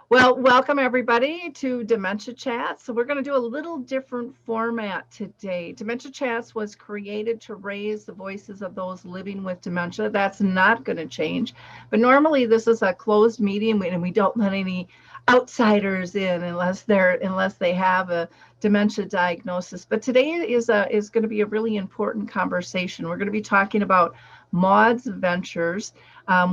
Well, welcome everybody to Dementia Chats. So we're going to do a little different format today. Dementia Chats was created to raise the voices of those living with dementia. That's not going to change. But normally this is a closed meeting and we don't let any outsiders in unless they have a dementia diagnosis. But today is going to be a really important conversation. We're going to be talking about Maude's Ventures,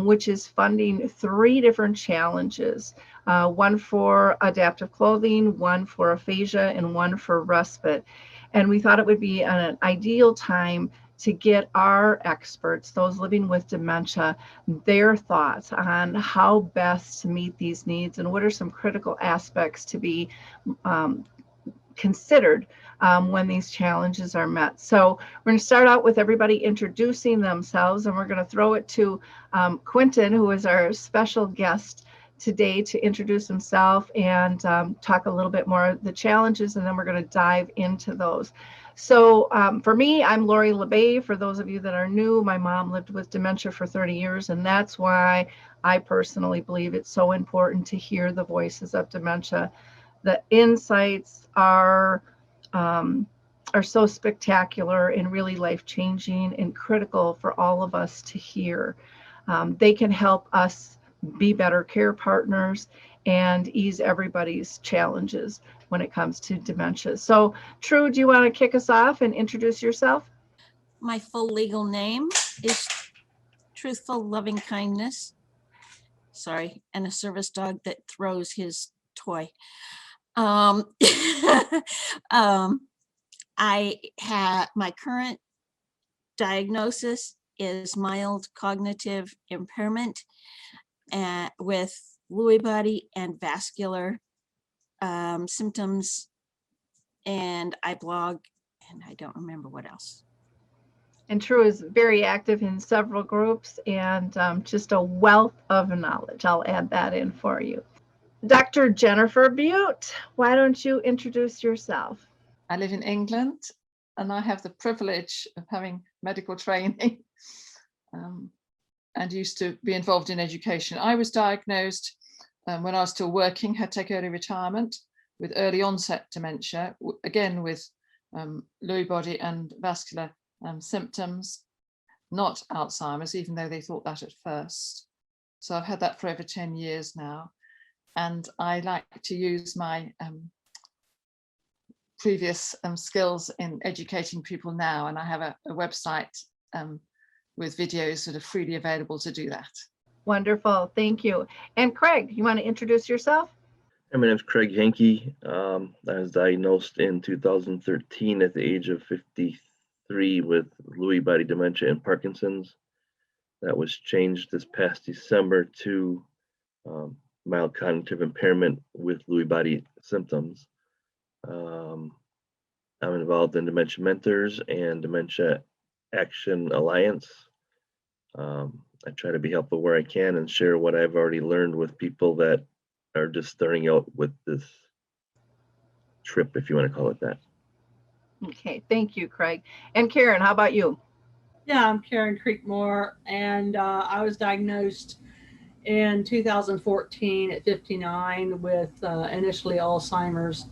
which is funding 3 different challenges. One for adaptive clothing, one for aphasia, and one for respite. And we thought it would be an ideal time to get our experts, those living with dementia, their thoughts on how best to meet these needs and what are some critical aspects to be considered when these challenges are met. So we're going to start out with everybody introducing themselves, and we're going to throw it to Quentin, who is our special guest today, to introduce himself and talk a little bit more of the challenges, and then we're going to dive into those. So for me, I'm Lori La Bey. For those of you that are new, my mom lived with dementia for 30 years, and that's why I personally believe it's so important to hear the voices of dementia. The insights are so spectacular and really life-changing and critical for all of us to hear. They can help us be better care partners and ease everybody's challenges when it comes to dementia. So, True, do you want to kick us off and introduce yourself? My full legal name is Truthful Loving Kindness. Sorry, and a service dog that throws his toy. I have my current diagnosis is mild cognitive impairment with Lewy body and vascular symptoms, and I blog, and I don't remember what else. And True is very active in several groups and just a wealth of knowledge. I'll add that in for you. Dr. Jennifer Butte, why don't you introduce yourself? I live in England and I have the privilege of having medical training and used to be involved in education. I was diagnosed when I was still working, had to take early retirement with early onset dementia, again with Lewy body and vascular symptoms, not Alzheimer's, even though they thought that at first. So I've had that for over 10 years now. And I like to use my previous skills in educating people now. And I have a website with videos that are freely available to do that. Wonderful, thank you. And Craig, you want to introduce yourself? My name is Craig Henke. I was diagnosed in 2013 at the age of 53 with Lewy body dementia and Parkinson's. That was changed this past December to mild cognitive impairment with Lewy body symptoms. I'm involved in Dementia Mentors and Dementia Action Alliance. I try to be helpful where I can and share what I've already learned with people that are just starting out with this trip, if you want to call it that. Okay, thank you, Craig. And Karen, how about you? Yeah, I'm Karen Creekmore, and I was diagnosed in 2014 at 59 with initially Alzheimer's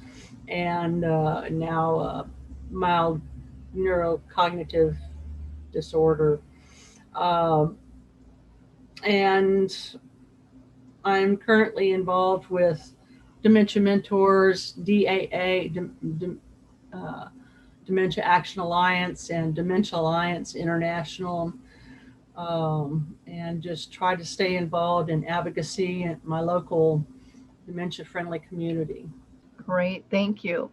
and now mild neurocognitive disorder. And I'm currently involved with Dementia Mentors, DAA, Dementia Action Alliance, and Dementia Alliance International, and just try to stay involved in advocacy in my local dementia-friendly community. Great, thank you.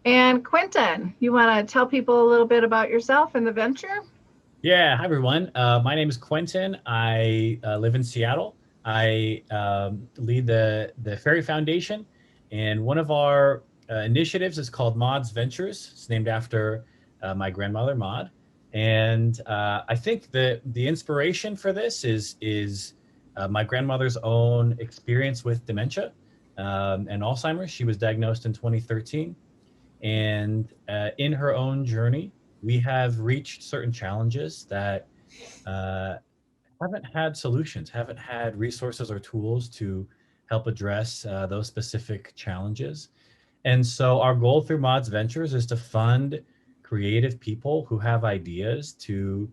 And Quentin, you want to tell people a little bit about yourself and the venture? Yeah, hi everyone. My name is Quentin. I live in Seattle. I lead the Ferry Foundation, and one of our initiatives is called Maude's Ventures. It's named after my grandmother, Maude. And I think the inspiration for this is my grandmother's own experience with dementia and Alzheimer's. She was diagnosed in 2013. And in her own journey, we have reached certain challenges that haven't had solutions, haven't had resources or tools to help address those specific challenges. And so our goal through Maude's Ventures is to fund creative people who have ideas to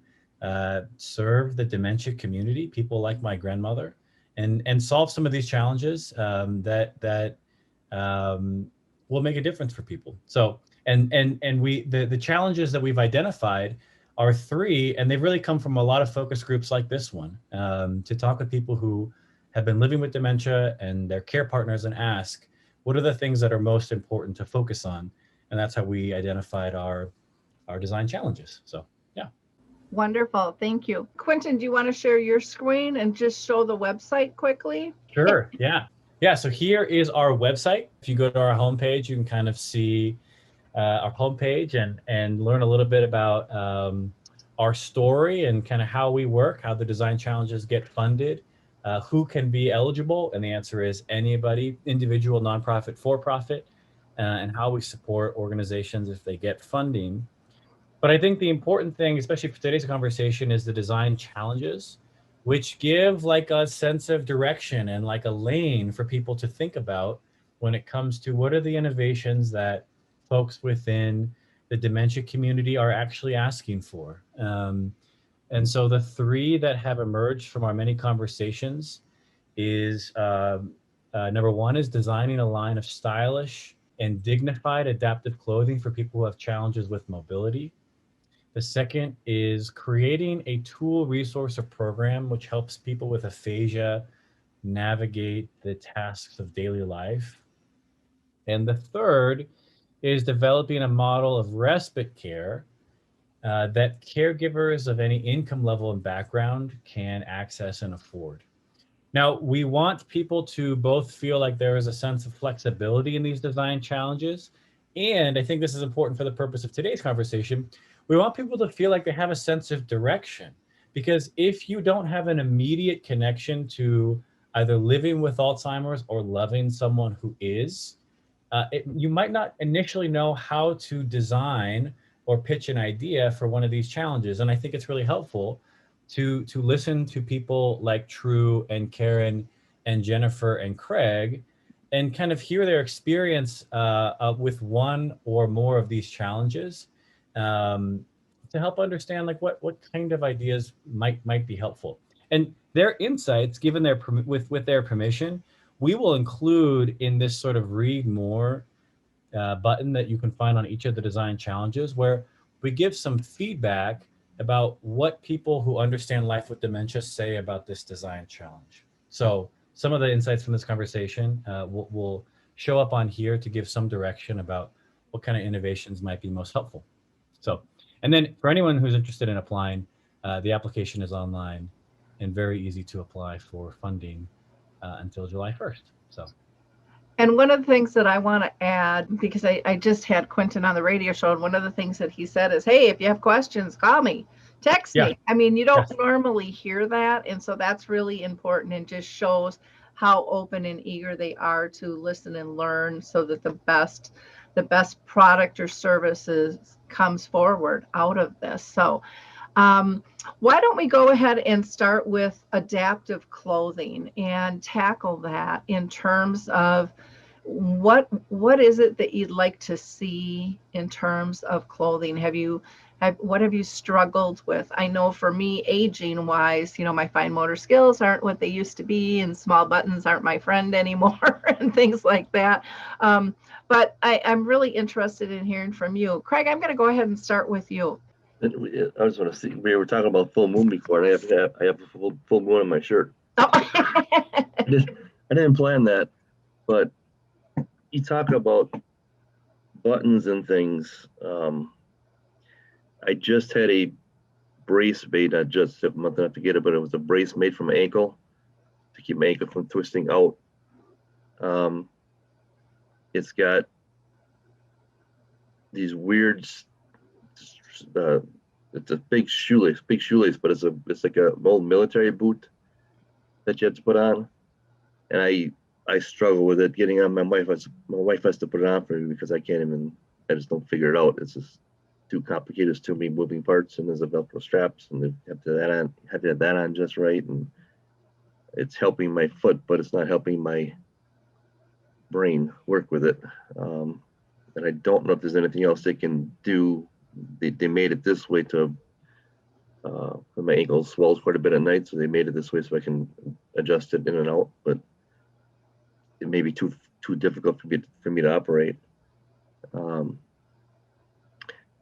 serve the dementia community, people like my grandmother, and solve some of these challenges that will make a difference for people. So, and the challenges that we've identified are 3, and they've really come from a lot of focus groups like this one, to talk with people who have been living with dementia and their care partners and ask, what are the things that are most important to focus on? And that's how we identified our design challenges. So, yeah. Wonderful. Thank you. Quentin, do you want to share your screen and just show the website quickly? Sure. Yeah. Yeah. So here is our website. If you go to our homepage, you can kind of see our homepage and learn a little bit about our story and kind of how we work, how the design challenges get funded, who can be eligible. And the answer is anybody, individual, nonprofit, for-profit, and how we support organizations if they get funding. But I think the important thing, especially for today's conversation, is the design challenges, which give like a sense of direction and like a lane for people to think about when it comes to what are the innovations that folks within the dementia community are actually asking for. And so the 3 that have emerged from our many conversations is number 1 is designing a line of stylish and dignified adaptive clothing for people who have challenges with mobility. The second is creating a tool, resource, or program which helps people with aphasia navigate the tasks of daily life. And the third is developing a model of respite care that caregivers of any income level and background can access and afford. Now, we want people to both feel like there is a sense of flexibility in these design challenges. And I think this is important for the purpose of today's conversation. We want people to feel like they have a sense of direction. Because if you don't have an immediate connection to either living with Alzheimer's or loving someone who is, you might not initially know how to design or pitch an idea for one of these challenges. And I think it's really helpful to listen to people like True and Karen and Jennifer and Craig and kind of hear their experience with one or more of these challenges to help understand like what kind of ideas might be helpful. And their insights, given their with their permission, we will include in this sort of read more button that you can find on each of the design challenges, where we give some feedback about what people who understand life with dementia say about this design challenge. So some of the insights from this conversation will show up on here to give some direction about what kind of innovations might be most helpful. So, and then for anyone who's interested in applying, the application is online and very easy to apply for funding until July 1st. So. And one of the things that I want to add, because I just had Quentin on the radio show, and one of the things that he said is, hey, if you have questions, call me, text me. I mean, you don't normally hear that. And so that's really important and just shows how open and eager they are to listen and learn so that the best product or services comes forward out of this. So why don't we go ahead and start with adaptive clothing and tackle that in terms of what is it that you'd like to see in terms of clothing? What have you struggled with? I know for me, aging wise, my fine motor skills aren't what they used to be, and small buttons aren't my friend anymore and things like that. But I'm really interested in hearing from you. Craig, I'm going to go ahead and start with you. I just want to see, we were talking about full moon before, and I have a full moon on my shirt. Oh. I didn't plan that, but you talk about buttons and things. I just had a brace made, not just a month and a half to get it, but it was a brace made from my ankle to keep my ankle from twisting out. It's got these weird, it's a big shoelace, but it's like a old military boot that you have to put on, and I struggle with it getting on. My wife has to put it on for me because I just don't figure it out. It's just too complicated. It's too many moving parts, and there's a Velcro straps, and they have to have that on just right, and it's helping my foot, but it's not helping my brain work with it. And I don't know if there's anything else they can do. They made it this way to, my ankle swells quite a bit at night, so they made it this way so I can adjust it in and out, but it may be too difficult for me to operate.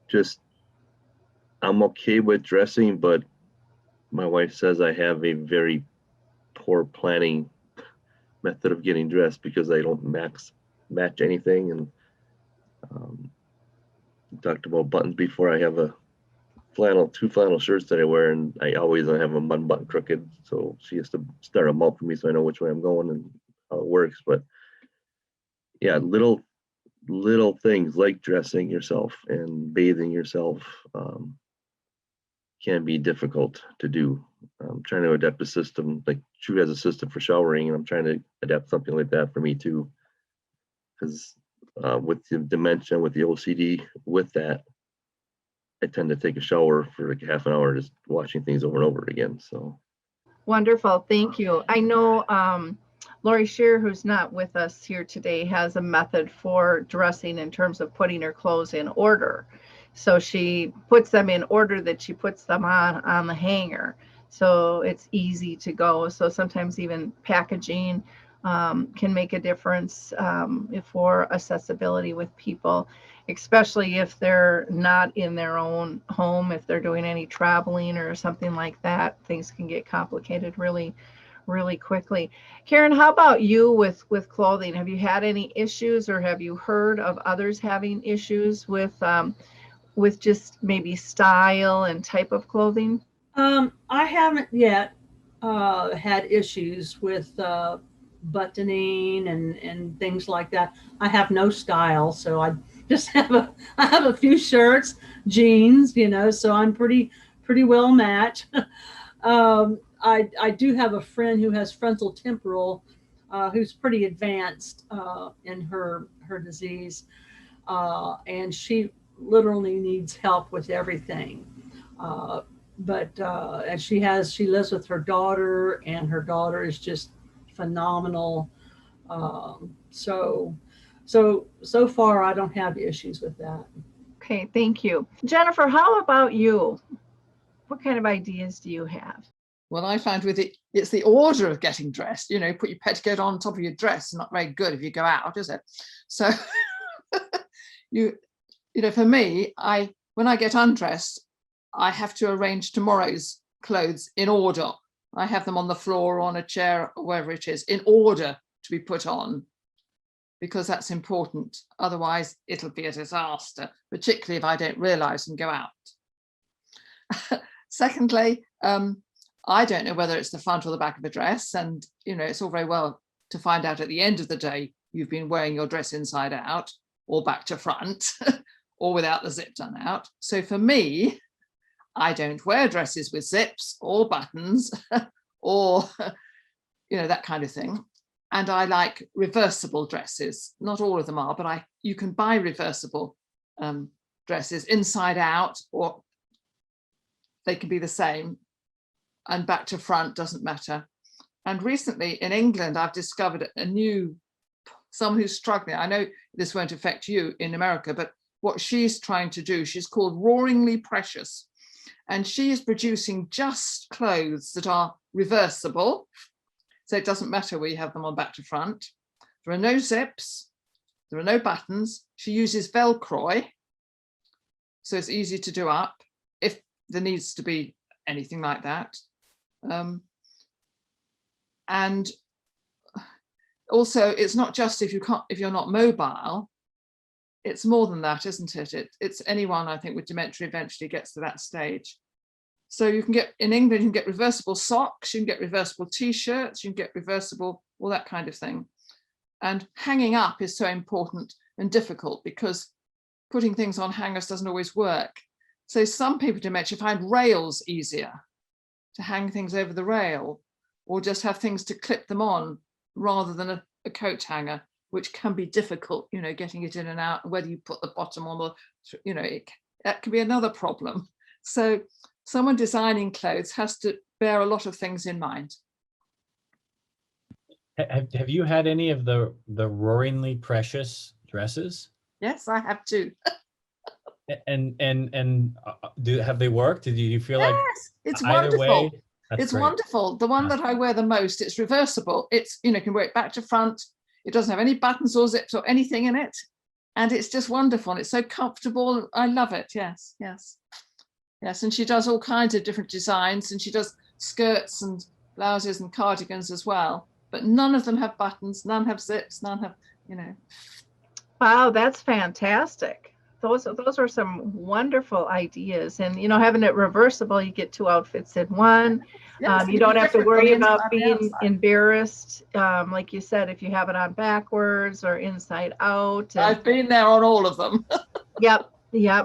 Just, I'm okay with dressing, but my wife says I have a very poor planning method of getting dressed because I don't match anything. And we talked about buttons before. I have two flannel shirts that I wear, and I always have them one button crooked. So she has to start them out for me so I know which way I'm going and how it works. But yeah, little things like dressing yourself and bathing yourself can be difficult to do. I'm trying to adapt a system, like True has a system for showering, and I'm trying to adapt something like that for me too. Because with the dementia, with the OCD, with that, I tend to take a shower for like half an hour, just watching things over and over again. So Wonderful, thank you. I know Lori Shear, who's not with us here today, has a method for dressing in terms of putting her clothes in order. So she puts them in order that she puts them on the hanger. So it's easy to go. So sometimes even packaging can make a difference for accessibility with people, especially if they're not in their own home. If they're doing any traveling or something like that, things can get complicated really quickly. Karen, how about you with clothing? Have you had any issues, or have you heard of others having issues with just maybe style and type of clothing? I haven't yet had issues with buttoning and things like that. I have no style, so I just have a few shirts, jeans, so I'm pretty well matched. I do have a friend who has frontal temporal, who's pretty advanced in her disease, and she literally needs help with everything. And she lives with her daughter, and her daughter is just phenomenal. So far I don't have issues with that. Okay, thank you. Jennifer, how about you? What kind of ideas do you have? Well, I find it's the order of getting dressed. Put your petticoat on top of your dress. Not very good if you go out, is it? So for me, when I get undressed, I have to arrange tomorrow's clothes in order. I have them on the floor or on a chair or wherever it is in order to be put on, because that's important. Otherwise, it'll be a disaster, particularly if I don't realize and go out. Secondly, I don't know whether it's the front or the back of a dress. And, it's all very well to find out at the end of the day you've been wearing your dress inside out or back to front or without the zip done out. So for me, I don't wear dresses with zips or buttons or, that kind of thing. And I like reversible dresses. Not all of them are, but you can buy reversible dresses inside out, or they can be the same, and back to front, doesn't matter. And recently in England, I've discovered someone who's struggling. I know this won't affect you in America, but what she's trying to do, she's called Roaringly Precious. And she is producing just clothes that are reversible. So it doesn't matter where you have them on back to front. There are no zips, there are no buttons. She uses Velcro, so it's easy to do up if there needs to be anything like that. And also, it's not just if you're not mobile, it's more than that, isn't it? It's anyone, I think, with dementia eventually gets to that stage. So you can get, in England, you can get reversible socks, you can get reversible t-shirts, you can get reversible, all that kind of thing. And hanging up is so important and difficult because putting things on hangers doesn't always work. So some people with dementia find rails easier, to hang things over the rail, or just have things to clip them on rather than a coat hanger, which can be difficult, getting it in and out, whether you put the bottom on the, that can be another problem. So someone designing clothes has to bear a lot of things in mind. Have you had any of the roaringly precious dresses? Yes, I have too. And have they worked? Did you feel like Yes, it's either wonderful. way? That's It's great. wonderful. The one that I wear the most, it's reversible. It's, you know, can wear it back to front. It doesn't have any buttons or zips or anything in it. And it's just wonderful. And it's so comfortable. I love it. Yes, yes. Yes, and she does all kinds of different designs, and she does skirts and blouses and cardigans as well. But none of them have buttons, none have zips, none have, you know. Wow, that's fantastic. Those are some wonderful ideas. And, you know, having it reversible, you get 2 outfits in one. Yes, You don't have to worry about being outside. embarrassed. Like you said, if you have it on backwards or inside out. And, I've been there on all of them. Yep.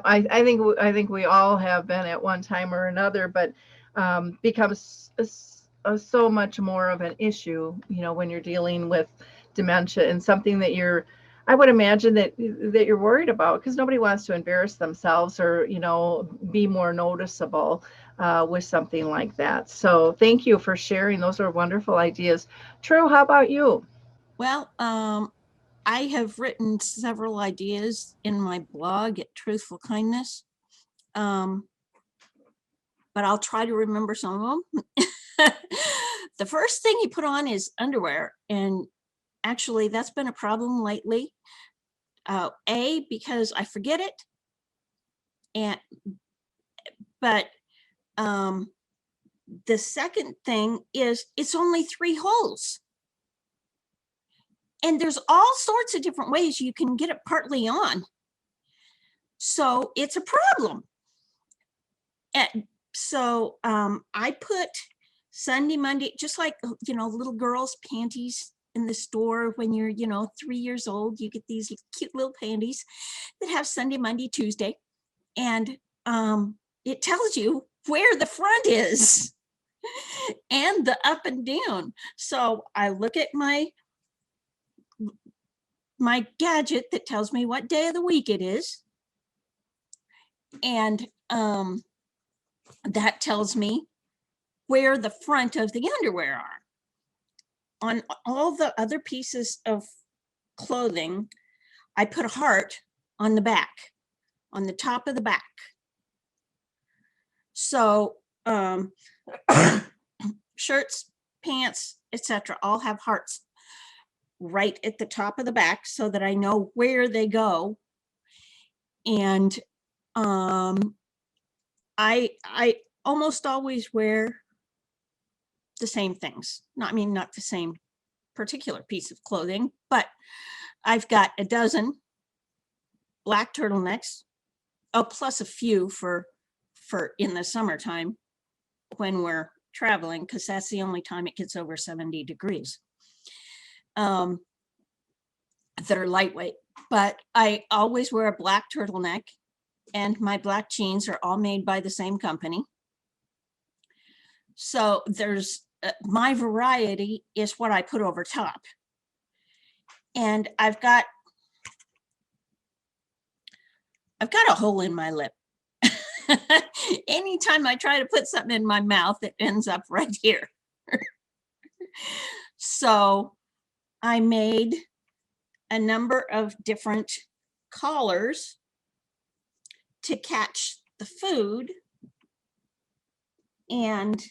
I think we all have been at one time or another, but becomes so much more of an issue, you know, when you're dealing with dementia, and something that I would imagine that you're worried about, because nobody wants to embarrass themselves or, you know, be more noticeable with something like that. So thank you for sharing. Those are wonderful ideas. True, how about you? Well, I have written several ideas in my blog at Truthful Kindness, but I'll try to remember some of them. The first thing he put on is underwear, and actually that's been a problem lately. Because I forget it, but the second thing is it's only 3 holes. And there's all sorts of different ways you can get it partly on. So it's a problem. And so I put Sunday, Monday, just like, you know, little girls' panties in the store when you're, you know, 3 years old, you get these cute little panties that have Sunday, Monday, Tuesday. And it tells you where the front is and the up and down. So I look at my gadget that tells me what day of the week it is. And that tells me where the front of the underwear are. On all the other pieces of clothing, I put a heart on the back, on the top of the back. So shirts, pants, etc., all have hearts right at the top of the back so that I know where they go. And I almost always wear the same things. Not the same particular piece of clothing, but I've got a dozen black turtlenecks, plus a few for in the summertime when we're traveling, because that's the only time it gets over 70 degrees. That are lightweight, but I always wear a black turtleneck, and my black jeans are all made by the same company. So there's my variety is what I put over top. And I've got a hole in my lip. Anytime I try to put something in my mouth, it ends up right here. So I made a number of different collars to catch the food, and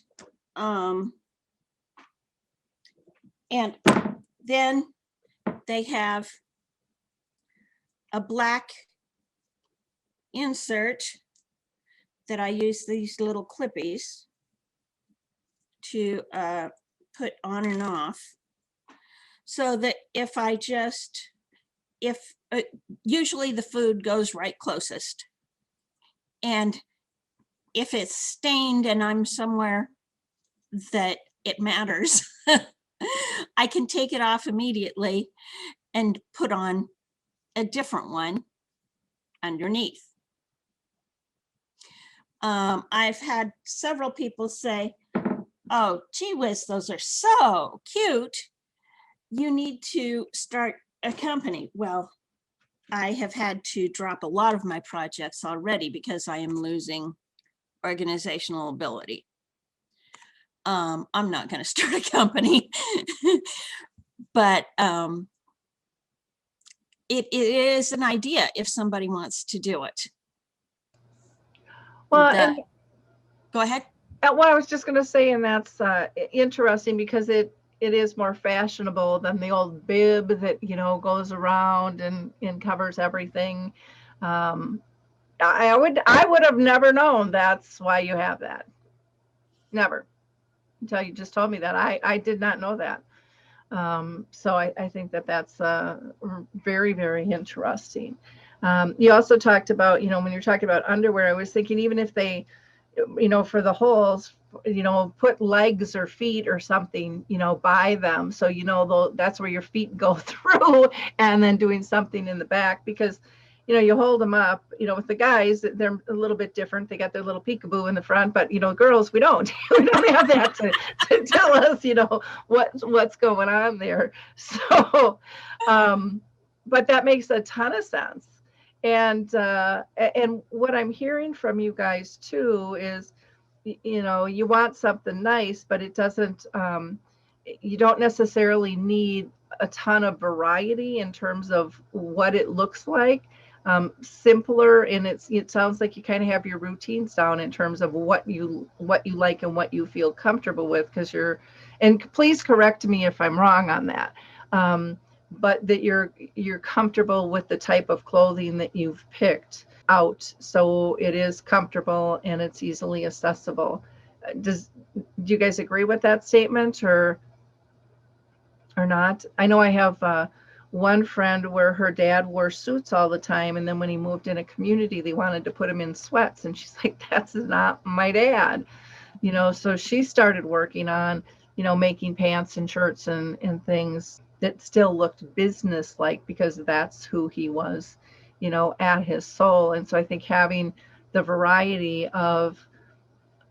then they have a black insert that I use these little clippies to put on and off, so that usually the food goes right closest. And if it's stained and I'm somewhere that it matters, I can take it off immediately and put on a different one underneath. I've had several people say, "Oh, gee whiz, those are so cute. You need to start a company." Well, I have had to drop a lot of my projects already because I am losing organizational ability. I'm not going to start a company, but it is an idea if somebody wants to do it. Well, Go ahead. Well, I was just going to say, and that's interesting because it is more fashionable than the old bib that, you know, goes around and covers everything. I would have never known that's why you have that. Never. Until you just told me that. I did not know that. So I think that's very, very interesting. You also talked about, you know, when you're talking about underwear, I was thinking even if they, you know, for the holes, you know, put legs or feet or something, you know, by them. So, you know, that's where your feet go through, and then doing something in the back, because, you know, you hold them up, you know, with the guys, they're a little bit different. They got their little peekaboo in the front, but, you know, girls, we don't have that to tell us, you know, what's going on there. So, but that makes a ton of sense. And what I'm hearing from you guys too is, you know, you want something nice, but it doesn't, you don't necessarily need a ton of variety in terms of what it looks like. Simpler, and it sounds like you kind of have your routines down in terms of what you like and what you feel comfortable with, because and please correct me if I'm wrong on that. But that you're comfortable with the type of clothing that you've picked out, so it is comfortable and it's easily accessible. Do you guys agree with that statement or not? I know I have one friend where her dad wore suits all the time, and then when he moved in a community, they wanted to put him in sweats, and she's like, that's not my dad, you know. So she started working on, you know, making pants and shirts and things that still looked business-like, because that's who he was, you know, at his soul. And so I think having the variety of,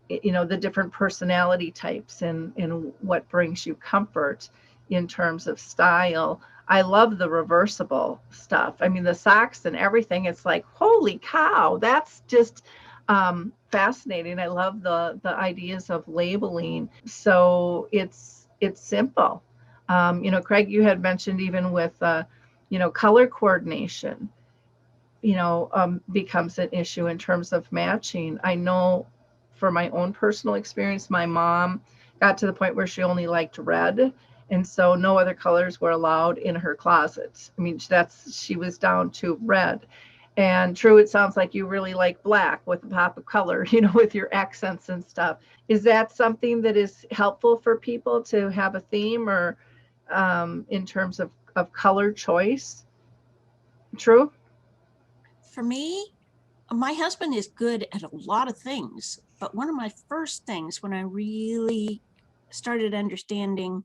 you know, the different personality types and what brings you comfort in terms of style. I love the reversible stuff. I mean, the socks and everything, it's like, holy cow, that's just fascinating. I love the ideas of labeling. So it's simple. You know, Craig, you had mentioned even with, you know, color coordination, you know, becomes an issue in terms of matching. I know for my own personal experience, my mom got to the point where she only liked red. And so no other colors were allowed in her closet. I mean, she was down to red. And true, it sounds like you really like black with a pop of color, you know, with your accents and stuff. Is that something that is helpful for people to have a theme, or in terms of color choice? True? For me, my husband is good at a lot of things, but one of my first things when I really started understanding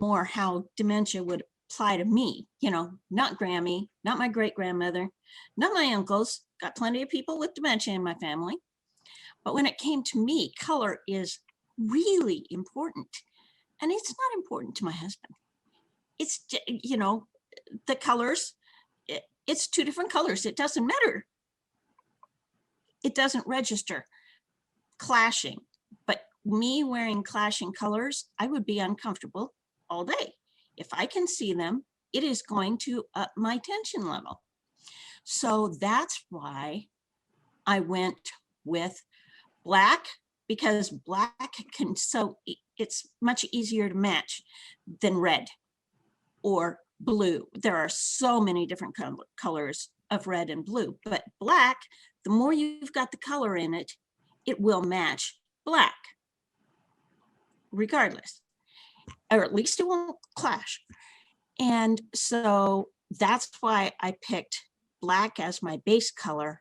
more how dementia would apply to me, you know, not Grammy, not my great-grandmother, not my uncles, got plenty of people with dementia in my family. But when it came to me, color is really important. And it's not important to my husband. It's, you know, the colors, it's two different colors. It doesn't matter. It doesn't register. Clashing. But me wearing clashing colors, I would be uncomfortable all day. If I can see them, it is going to up my tension level. So that's why I went with black, because black it's much easier to match than red or blue. There are so many different colors of red and blue, but black, the more you've got the color in it, it will match black regardless, or at least it won't clash. And so that's why I picked black as my base color.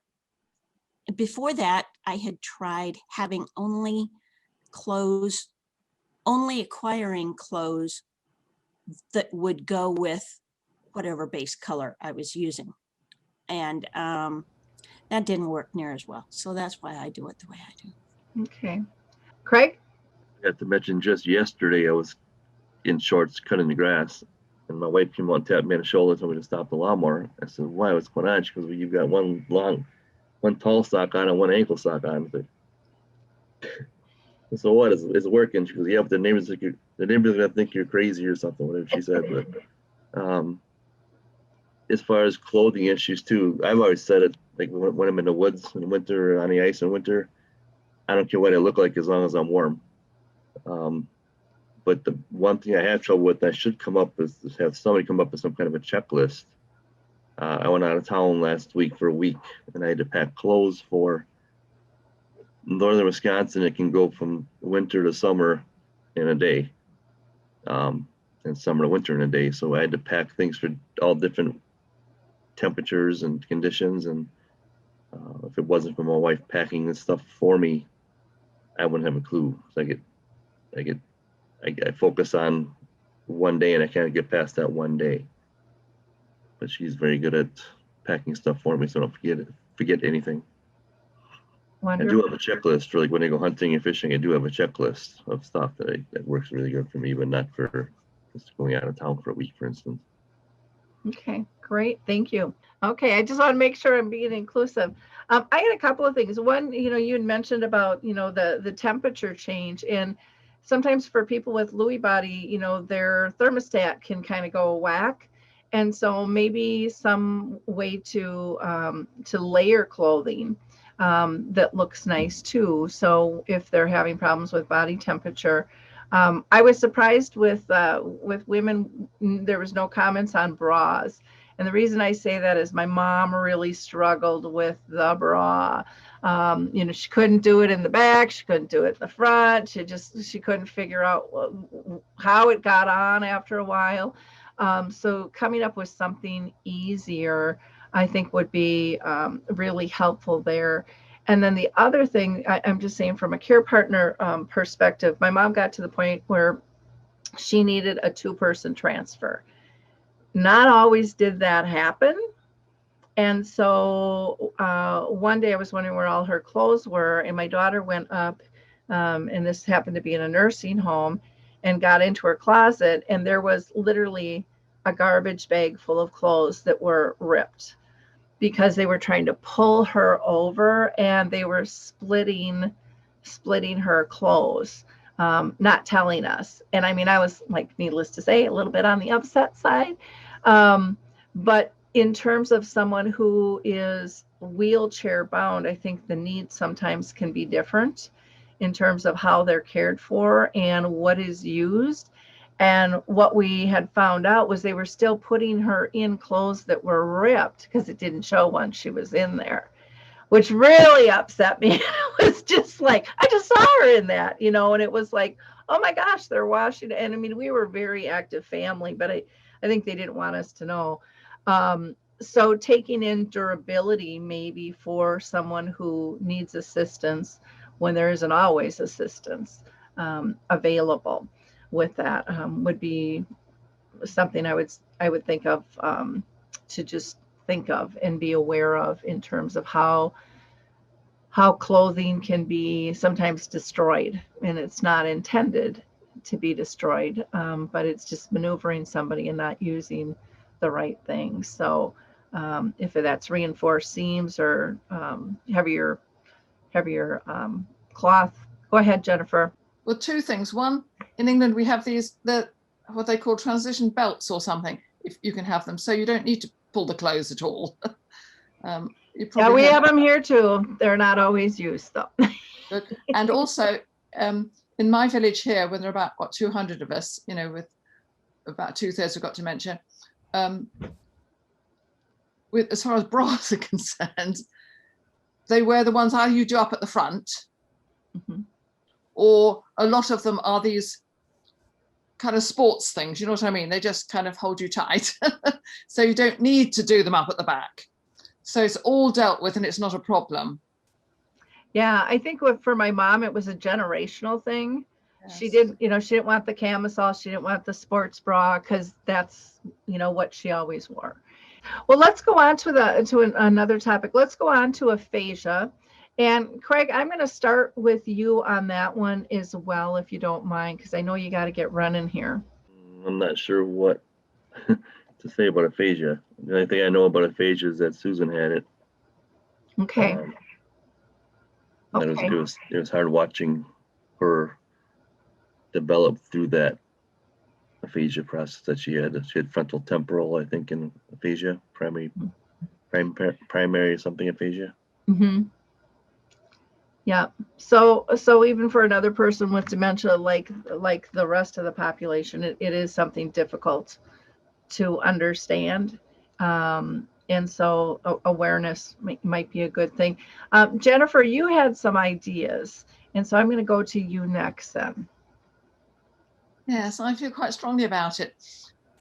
Before that, I had tried having only acquiring clothes that would go with whatever base color I was using. And that didn't work near as well. So that's why I do it the way I do. Okay. Craig? I have to mention, just yesterday I was in shorts cutting the grass, and my wife came out and tapped me on the shoulder and told me to stop the lawnmower. I said, why, what's going on? She goes, well, you've got one tall sock on and one ankle sock on. I was like, So what is it working? She goes, yeah, but the neighbors are gonna think you're crazy or something, whatever she said. But as far as clothing issues too, I've always said it, like when I'm in the woods in winter or on the ice in winter, I don't care what I look like as long as I'm warm. But the one thing I have trouble with, that should come up, is have somebody come up with some kind of a checklist. I went out of town last week for a week, and I had to pack clothes for northern Wisconsin. It can go from winter to summer in a day, and summer to winter in a day. So I had to pack things for all different temperatures and conditions. And if it wasn't for my wife packing this stuff for me, I wouldn't have a clue. So I focus on one day, and I can't get past that one day. But she's very good at packing stuff for me, so I don't forget anything. Wonderful. I do have a checklist for, like, when I go hunting and fishing. I do have a checklist of stuff that works really good for me, but not for just going out of town for a week, for instance. Okay, great. Thank you. Okay, I just want to make sure I'm being inclusive. I got a couple of things. One, you had mentioned about, the temperature change, and sometimes for people with Lewy body, their thermostat can kind of go whack. And so maybe some way to layer clothing that looks nice too. So if they're having problems with body temperature, I was surprised with women, there was no comments on bras. And the reason I say that is my mom really struggled with the bra. She couldn't do it in the back. She couldn't do it in the front. She couldn't figure out how it got on after a while. So coming up with something easier, I think, would be really helpful there. And then the other thing, I'm just saying from a care partner perspective, my mom got to the point where she needed a 2-person transfer. Not always did that happen. And so one day I was wondering where all her clothes were, and my daughter went up, and this happened to be in a nursing home, and got into her closet, and there was literally a garbage bag full of clothes that were ripped because they were trying to pull her over, and they were splitting her clothes, not telling us. And I mean, I was, like, needless to say, a little bit on the upset side. But in terms of someone who is wheelchair bound, I think the needs sometimes can be different in terms of how they're cared for and what is used. And what we had found out was they were still putting her in clothes that were ripped because it didn't show once she was in there, which really upset me. It was just like, I just saw her in that, and it was like, oh my gosh, they're washing. And I mean, we were a very active family, but I think they didn't want us to know. So taking in durability maybe for someone who needs assistance when there isn't always assistance available with that would be something I would think of, to just think of and be aware of in terms of how clothing can be sometimes destroyed, and it's not intended to be destroyed, but it's just maneuvering somebody and not using the right things. So if that's reinforced seams or heavier cloth. Go ahead, Jennifer. Well, 2 things. One, in England, we have what they call transition belts or something, if you can have them. So you don't need to pull the clothes at all. Yeah, we have them here too. They're not always used though. Good. And also in my village here, when there are about 200 of us, with about 2/3 have got dementia, as far as bras are concerned, they wear the ones either you do up at the front, or a lot of them are these kind of sports things, you know what I mean? They just kind of hold you tight. So you don't need to do them up at the back. So it's all dealt with and it's not a problem. Yeah, I think for my mom, it was a generational thing. Yes. She didn't want the camisole. She didn't want the sports bra because that's, what she always wore. Well, let's go on to another topic. Let's go on to aphasia. And Craig, I'm going to start with you on that one as well, if you don't mind, because I know you got to get running here. I'm not sure what to say about aphasia. The only thing I know about aphasia is that Susan had it. Okay. It was hard watching her develop through that aphasia process that she had. She had frontal temporal, I think, in aphasia, primary something aphasia. Mm-hmm. Yeah. So even for another person with dementia, like the rest of the population, it is something difficult to understand. And so awareness might be a good thing. Jennifer, you had some ideas, and so I'm going to go to you next then. Yes, I feel quite strongly about it.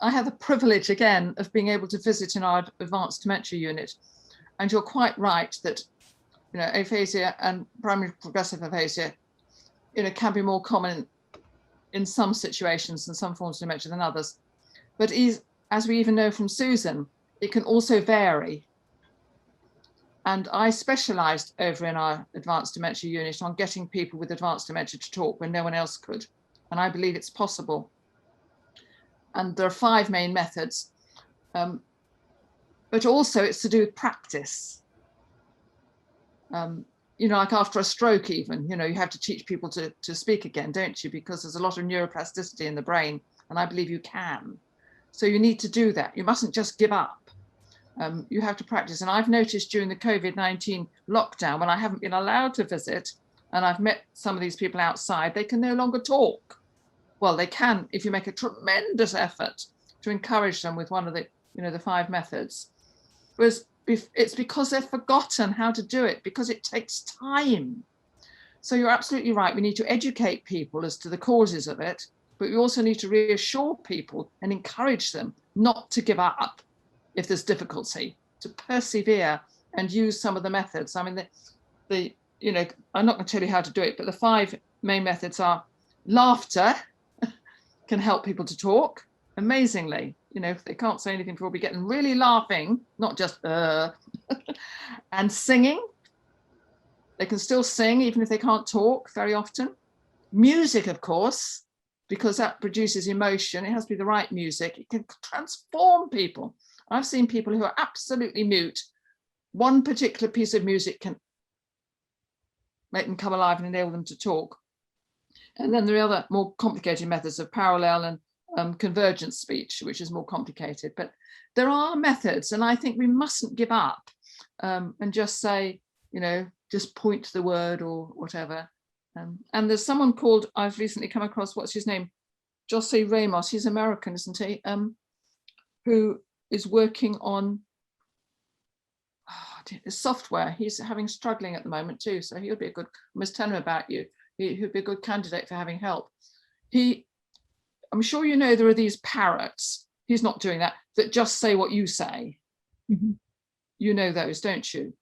I have the privilege, again, of being able to visit in our advanced dementia unit. And you're quite right that, you know, aphasia and primary progressive aphasia, you know, can be more common in some situations and some forms of dementia than others. But as we even know from Susan, it can also vary. And I specialised over in our advanced dementia unit on getting people with advanced dementia to talk when no one else could. And I believe it's possible. And there are 5 main methods, but also it's to do with practice. You know, like after a stroke even, you know, you have to teach people to speak again, don't you? Because there's a lot of neuroplasticity in the brain, and I believe you can. So you need to do that. You mustn't just give up. You have to practice. And I've noticed during the COVID-19 lockdown, when I haven't been allowed to visit, and I've met some of these people outside, they can no longer talk. Well, they can if you make a tremendous effort to encourage them with one of the, you know, the 5 methods. Whereas it's because they've forgotten how to do it, because it takes time. So you're absolutely right. We need to educate people as to the causes of it, but we also need to reassure people and encourage them not to give up if there's difficulty, to persevere and use some of the methods. I mean, the you know, I'm not going to tell you how to do it, but the 5 main methods are laughter can help people to talk amazingly. You know, if they can't say anything, we'll be getting really laughing, not just and singing. They can still sing even if they can't talk very often. Music, of course, because that produces emotion. It has to be the right music. It can transform people. I've seen people who are absolutely mute. One particular piece of music can make them come alive and enable them to talk. And then there are other more complicated methods of parallel and convergent speech, which is more complicated. But there are methods, and I think we mustn't give up and just say, you know, just point to the word or whatever. And there's someone called, I've recently come across, what's his name? Jose Ramos, he's American, isn't he? Who is working on software. He's struggling at the moment too. So he'll be a good, I must tell him about you. He'd be a good candidate for having help. I'm sure you know there are these parrots. He's not doing that just say what you say. Mm-hmm. You know those, don't you?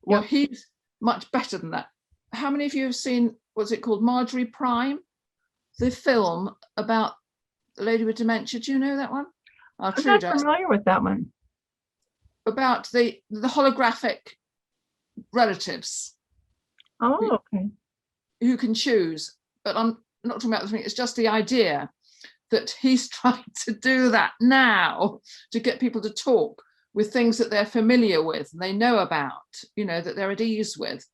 Well, yep. He's much better than that. How many of you have seen, what's it called, Marjorie Prime? The film about the lady with dementia. Do you know that one? I'm not familiar with that one. About the holographic relatives. Oh, okay. Who can choose, but I'm not talking about the thing. It's just the idea that he's trying to do that now to get people to talk with things that they're familiar with and they know about, you know, that they're at ease with.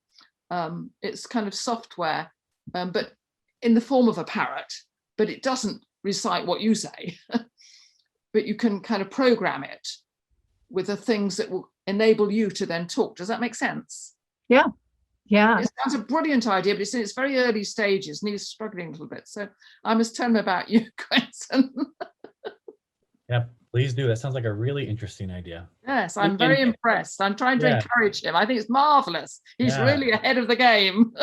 It's kind of software, but in the form of a parrot, but it doesn't recite what you say, but you can kind of program it with the things that will enable you to then talk. Does that make sense? Yeah. Yeah. It sounds a brilliant idea, but it's in its very early stages and he's struggling a little bit. So I must tell him about you, Quentin. Yeah, please do. That sounds like a really interesting idea. Yes, I'm very impressed. I'm trying to encourage him. I think it's marvelous. He's really ahead of the game.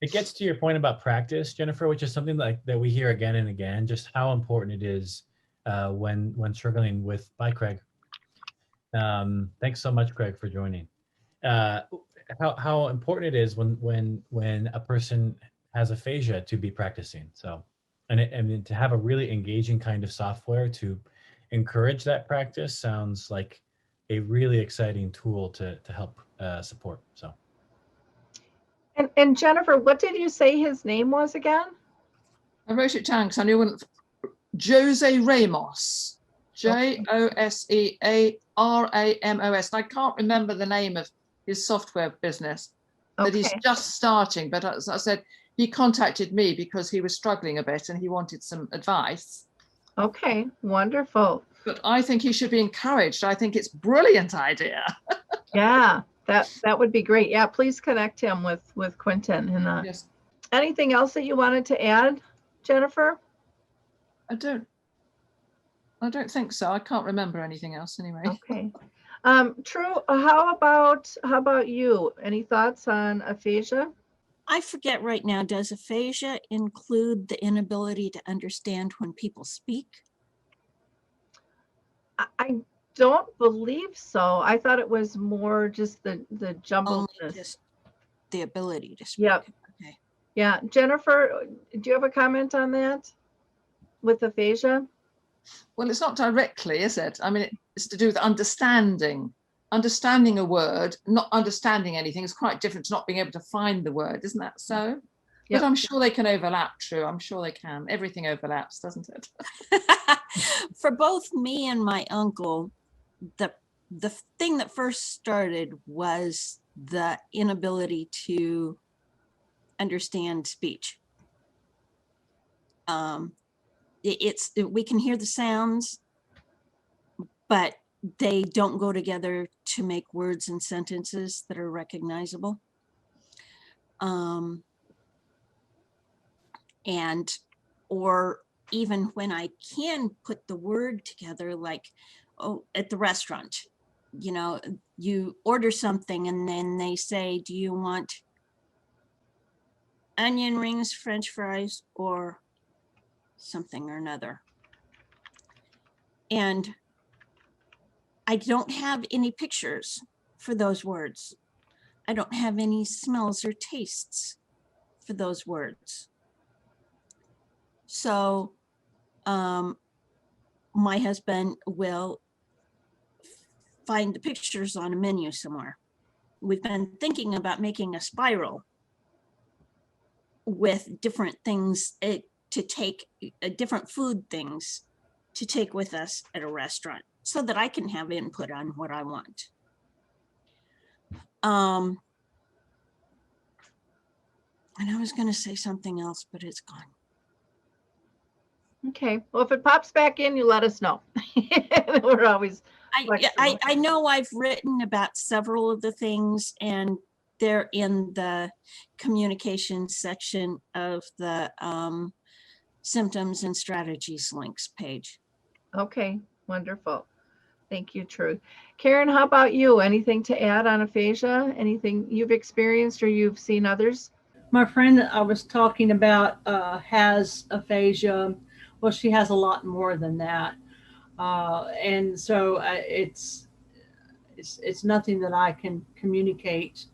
It gets to your point about practice, Jennifer, which is something that we hear again and again, just how important it is when struggling with, bye, Craig. Thanks so much, Craig, for joining. How important it is when a person has aphasia to be practicing. So, and to have a really engaging kind of software to encourage that practice sounds like a really exciting tool to help support. So. And Jennifer, what did you say his name was again? I wrote it down because I knew Jose Ramos. Josearamos. I can't remember the name of his software business that he's just starting, but as I said, he contacted me because he was struggling a bit and he wanted some advice. Okay, wonderful. But I think he should be encouraged. I think it's a brilliant idea. Yeah, that would be great. Yeah, please connect him with Quentin. And Yes. anything else that you wanted to add, Jennifer? I don't think so. I can't remember anything else anyway. Okay. True. How about you? Any thoughts on aphasia? I forget right now, does aphasia include the inability to understand when people speak? I don't believe so. I thought it was more just the Only jumbledness. just the ability to speak. Yep. Okay. Yeah. Jennifer, do you have a comment on that with aphasia? Well, it's not directly, is it? I mean, it's to do with understanding. Understanding a word, not understanding anything is quite different to not being able to find the word, isn't that so? Yep. But I'm sure they can overlap, true. I'm sure they can. Everything overlaps, doesn't it? For both me and my uncle, the thing that first started was the inability to understand speech. We can hear the sounds, but they don't go together to make words and sentences that are recognizable. Or even when I can put the word together, like, oh, at the restaurant, you know, you order something and then they say, do you want onion rings, French fries, or something or another? And I don't have any pictures for those words. I don't have any smells or tastes for those words. So my husband will find the pictures on a menu somewhere. We've been thinking about making a spiral with different things to take, different food things to take with us at a restaurant so that I can have input on what I want. And I was going to say something else, but it's gone. Okay. Well, if it pops back in, you let us know. We're always I know I've written about several of the things, and they're in the communication section of the symptoms and strategies links page. Okay, wonderful. Thank you, True. Karen, how about you? Anything to add on aphasia? Anything you've experienced or you've seen others? My friend that I was talking about has aphasia. Well, she has a lot more than that. And so it's nothing that I can communicate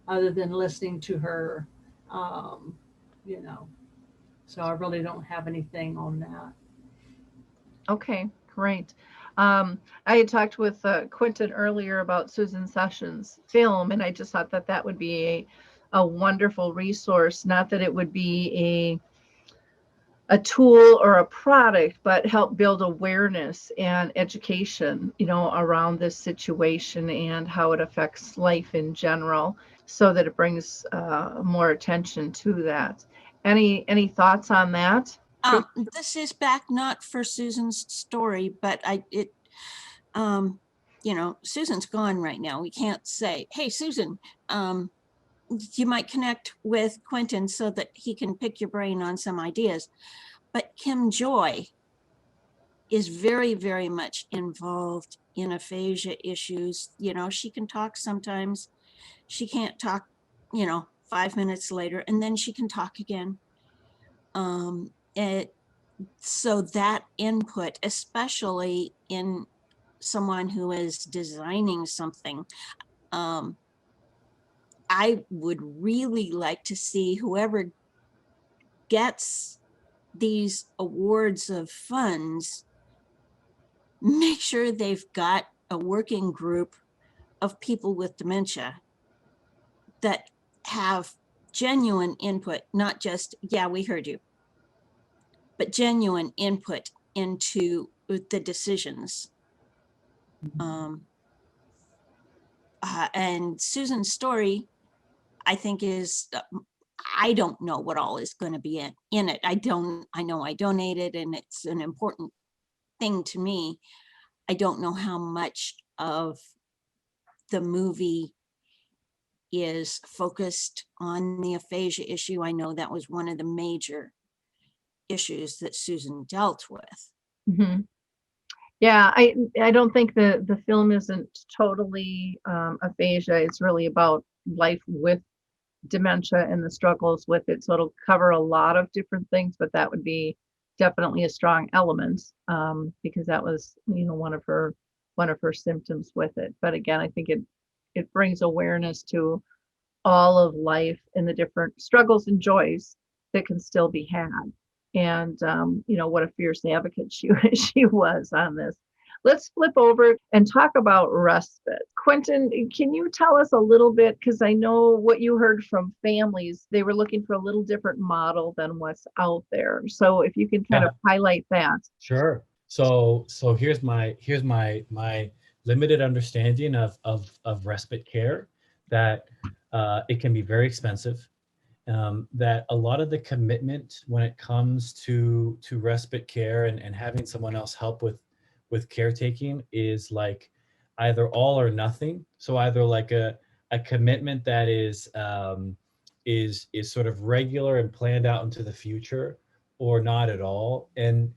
other than listening to her, you know. So I really don't have anything on that. Okay, great. I had talked with Quentin earlier about Susan Sessions' film, and I just thought that that would be a wonderful resource. Not that it would be a tool or a product, but help build awareness and education, you know, around this situation and how it affects life in general, so that it brings more attention to that. Any thoughts on that? This is back not for Susan's story, but you know, Susan's gone right now. We can't say, hey, Susan, you might connect with Quentin so that he can pick your brain on some ideas. But Kim Joy is very, very much involved in aphasia issues. You know, she can talk sometimes. She can't talk, you know, 5 minutes later, and then she can talk again. So that input, especially in someone who is designing something, I would really like to see whoever gets these awards of funds, make sure they've got a working group of people with dementia that have genuine input, not just, yeah, we heard you, but genuine input into the decisions. And Susan's story, I think, is I don't know what all is going to be in it. I know I donated and it's an important thing to me. I don't know how much of the movie is focused on the aphasia issue. I know that was one of the major issues that Susan dealt with. Mm-hmm. Yeah, I don't think the film isn't totally aphasia. It's really about life with dementia and the struggles with it. So it'll cover a lot of different things, but that would be definitely a strong element, because that was, you know, one of her symptoms with it. But again, I think it brings awareness to all of life and the different struggles and joys that can still be had. And you know, what a fierce advocate she was on this. Let's flip over and talk about respite. Quentin, can you tell us a little bit, because I know what you heard from families, they were looking for a little different model than what's out there. So if you can kind of highlight that. Sure. So here's my limited understanding of respite care, that it can be very expensive. That a lot of the commitment when it comes to respite care and having someone else help with caretaking is like either all or nothing. So either like a commitment that is sort of regular and planned out into the future, or not at all. And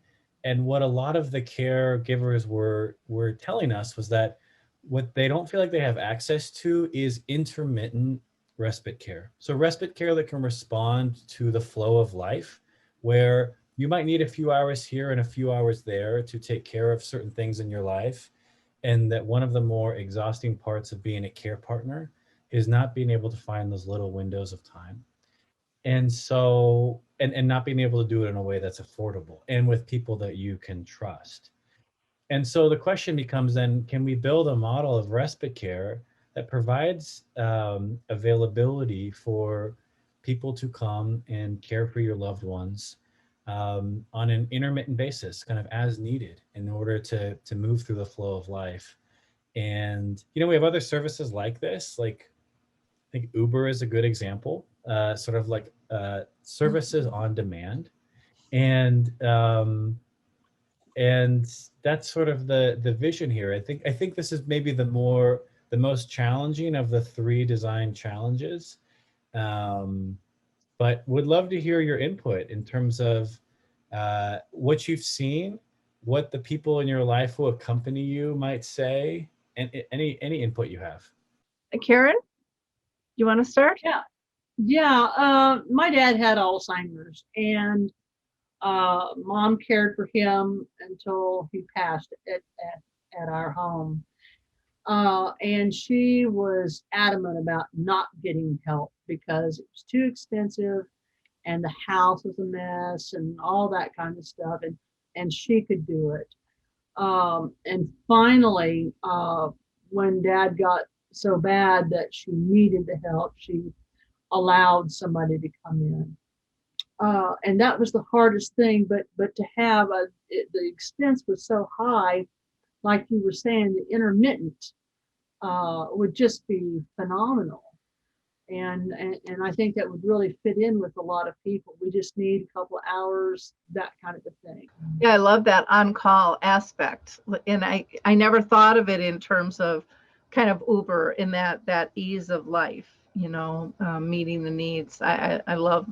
what a lot of the caregivers were telling us was that what they don't feel like they have access to is intermittent respite care. So respite care that can respond to the flow of life, where you might need a few hours here and a few hours there to take care of certain things in your life. And that one of the more exhausting parts of being a care partner is not being able to find those little windows of time. And so, and not being able to do it in a way that's affordable and with people that you can trust. And so the question becomes then, can we build a model of respite care that provides availability for people to come and care for your loved ones on an intermittent basis, kind of as needed, in order to move through the flow of life? And, you know, we have other services like this, like I think Uber is a good example, sort of like services on demand. And that's sort of the vision here. I think this is maybe the most challenging of the three design challenges. But would love to hear your input in terms of what you've seen, what the people in your life who accompany you might say, and any input you have. Karen, you want to start? Yeah. My dad had Alzheimer's, and Mom cared for him until he passed at our home. And she was adamant about not getting help because it was too expensive and the house was a mess and all that kind of stuff. And she could do it. And finally, when Dad got so bad that she needed the help, she allowed somebody to come in. And that was the hardest thing, but to have the expense was so high, like you were saying, the intermittent would just be phenomenal. And I think that would really fit in with a lot of people. We just need a couple of hours, that kind of a thing. Yeah, I love that on-call aspect. And I never thought of it in terms of kind of Uber, in that ease of life, you know, meeting the needs. I love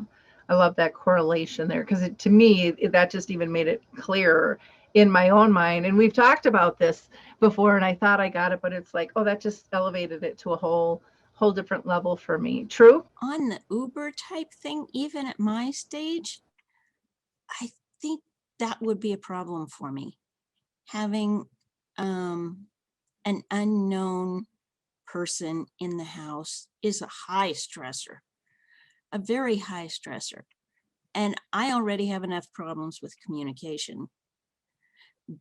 that correlation there, because to me, that just even made it clearer in my own mind. And we've talked about this before, and I thought I got it, but it's like, oh, that just elevated it to a whole different level for me. True? On the Uber type thing, even at my stage, I think that would be a problem for me. Having an unknown person in the house is a high stressor, a very high stressor. And I already have enough problems with communication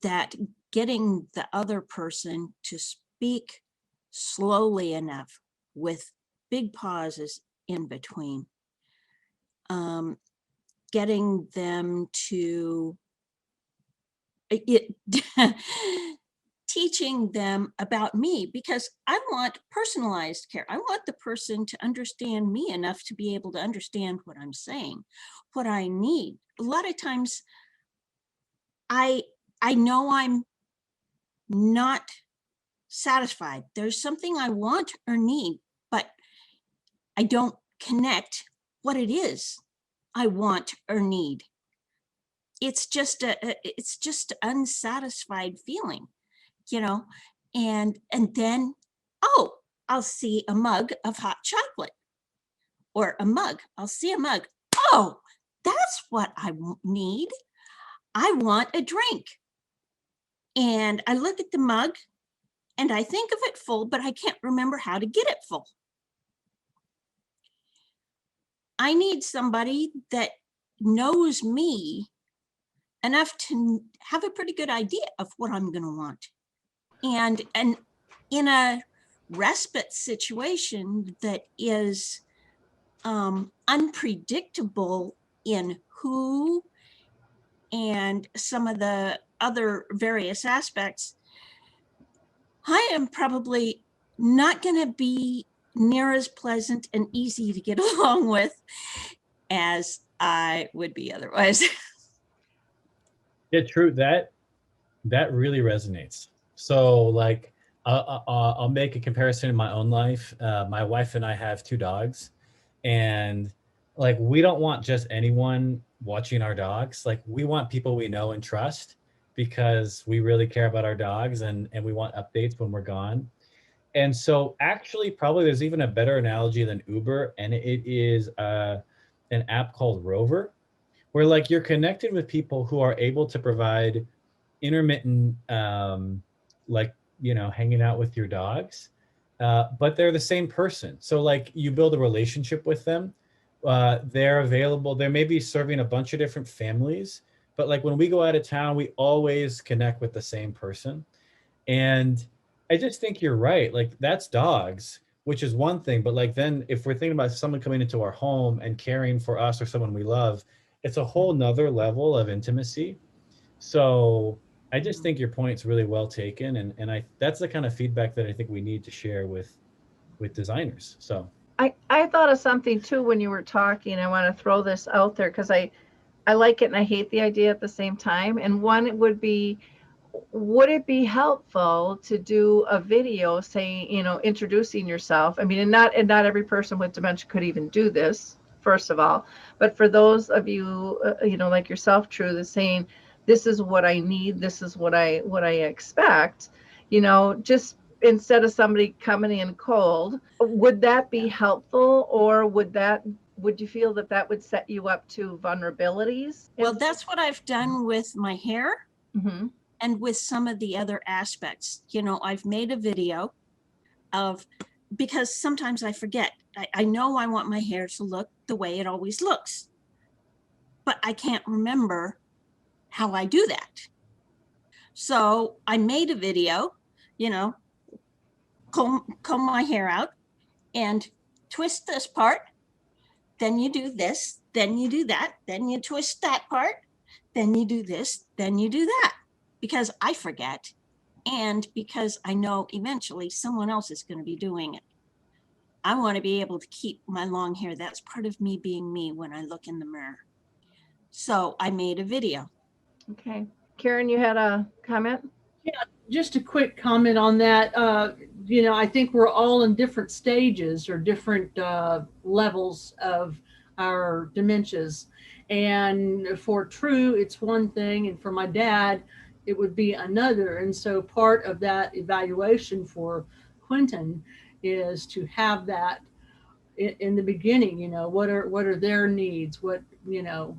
that getting the other person to speak slowly enough with big pauses in between, getting them to teaching them about me, because I want personalized care. I want the person to understand me enough to be able to understand what I'm saying, what I need. A lot of times I know I'm not satisfied. There's something I want or need, but I don't connect what it is I want or need. It's just unsatisfied feeling, you know, and then, oh, I'll see a mug of hot chocolate or I'll see a mug. Oh, that's what I need. I want a drink. And I look at the mug and I think of it full, but I can't remember how to get it full. I need somebody that knows me enough to have a pretty good idea of what I'm going to want. And in a respite situation that is unpredictable in who and some of the other various aspects, I am probably not going to be near as pleasant and easy to get along with as I would be otherwise. Yeah, true. That really resonates. So like, I'll make a comparison in my own life. My wife and I have 2 dogs, and like, we don't want just anyone watching our dogs. Like, we want people we know and trust, because we really care about our dogs, and we want updates when we're gone. And so actually, probably there's even a better analogy than Uber, and it is an app called Rover, where like you're connected with people who are able to provide intermittent, like, you know, hanging out with your dogs, but they're the same person. So like, you build a relationship with them. They're available. They may be serving a bunch of different families, but like, when we go out of town, we always connect with the same person. And I just think you're right. Like, that's dogs, which is one thing. But like, then if we're thinking about someone coming into our home and caring for us or someone we love, it's a whole nother level of intimacy. So I just think your point's really well taken. And that's the kind of feedback that I think we need to share with designers. So I thought of something too when you were talking. I want to throw this out there because I like it and I hate the idea at the same time. And one would be, would it be helpful to do a video saying, you know, introducing yourself? I mean, and not every person with dementia could even do this, first of all, but for those of you, you know, like yourself, True, that's saying, this is what I need, this is what I expect, you know, just instead of somebody coming in cold, would that be helpful, or would you feel that would set you up to vulnerabilities? Well, that's what I've done with my hair. Mm-hmm. And with some of the other aspects. You know, I've made a video of, because sometimes I forget. I know I want my hair to look the way it always looks, but I can't remember how I do that. So I made a video, you know, comb my hair out and twist this part, then you do this, then you do that, then you twist that part, then you do this, then you do that. Because I forget, and because I know eventually someone else is going to be doing it. I want to be able to keep my long hair. That's part of me being me when I look in the mirror. So I made a video. Okay. Karen, you had a comment? Yeah, just a quick comment on that. You know, I think we're all in different stages or different levels of our dementias. And for True, it's one thing, and for my dad, it would be another. And so part of that evaluation for Quentin is to have that in the beginning, you know, what are their needs, what, you know,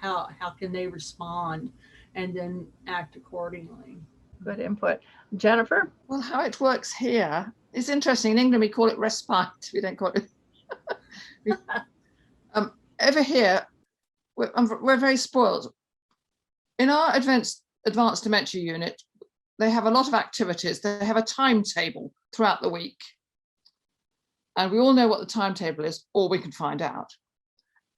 how can they respond, and then act accordingly. Good input. Jennifer? Well, how it works here is interesting. In England, we call it respite. We don't call it. Over here, we're very spoiled. In our advanced dementia unit, they have a lot of activities. They have a timetable throughout the week. And we all know what the timetable is, or we can find out.